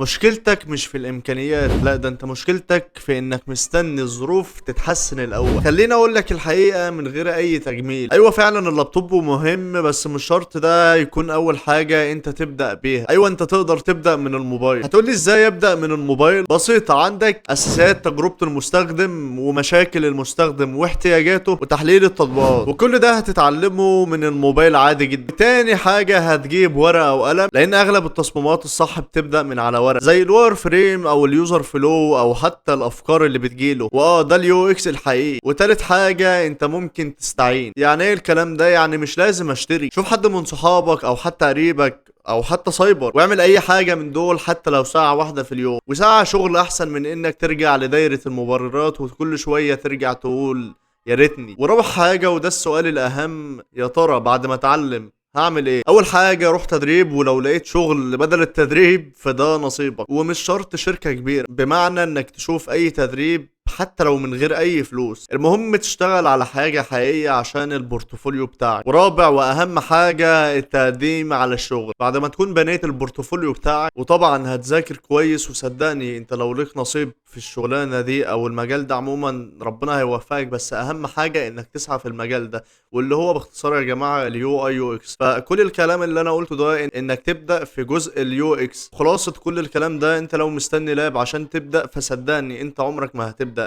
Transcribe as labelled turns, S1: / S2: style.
S1: مشكلتك مش في الامكانيات، لا ده انت مشكلتك في انك مستني الظروف تتحسن الاول. خليني اقول لك الحقيقه من غير اي تجميل، ايوه فعلا اللابتوب مهم، بس مش شرط ده يكون اول حاجه انت تبدا بيها. ايوه انت تقدر تبدا من الموبايل. هتقولي ازاي ابدا من الموبايل؟ بسيطه، عندك اساسيات تجربه المستخدم ومشاكل المستخدم واحتياجاته وتحليل التطبيقات، وكل ده هتتعلمه من الموبايل عادي جدا. تاني حاجه هتجيب ورقه وقلم، لان اغلب التصميمات الصح بتبدا من على ورق، زي الواير فريم او اليوزر فلو او حتى الافكار اللي بتجيله، ده اليو اكس الحقيقي. وتالت حاجه انت ممكن تستعين. يعني ايه الكلام ده؟ يعني مش لازم اشتري، شوف حد من صحابك او حتى قريبك او حتى سايبر واعمل اي حاجه من دول، حتى لو ساعه واحده في اليوم. وساعه شغل احسن من انك ترجع لدايره المبررات وكل شويه ترجع تقول يا ريتني. ورابع حاجه وده السؤال الاهم، يا ترى بعد ما اتعلم هعمل ايه؟ اول حاجه روح تدريب، ولو لقيت شغل بدل التدريب فده نصيبك، ومش شرط شركه كبيره، بمعنى انك تشوف اي تدريب حتى لو من غير اي فلوس. المهم تشتغل على حاجة حقيقية عشان البورتفوليو بتاعك. ورابع واهم حاجة التقديم على الشغل. بعد ما تكون بنيت البورتفوليو بتاعك، وطبعا هتذاكر كويس، وصدقني انت لو ليك نصيب في الشغلانة دي او المجال ده عموما ربنا هيوفقك. بس اهم حاجة انك تسعى في المجال ده، واللي هو باختصار يا جماعة اليو اي يو اكس. فكل الكلام اللي انا قلته ده انك تبدأ في جزء اليو اكس. خلاصة كل الكلام ده، انت لو مستني لاب عشان تبدأ فصدقني انت عمرك ما هتبدأ.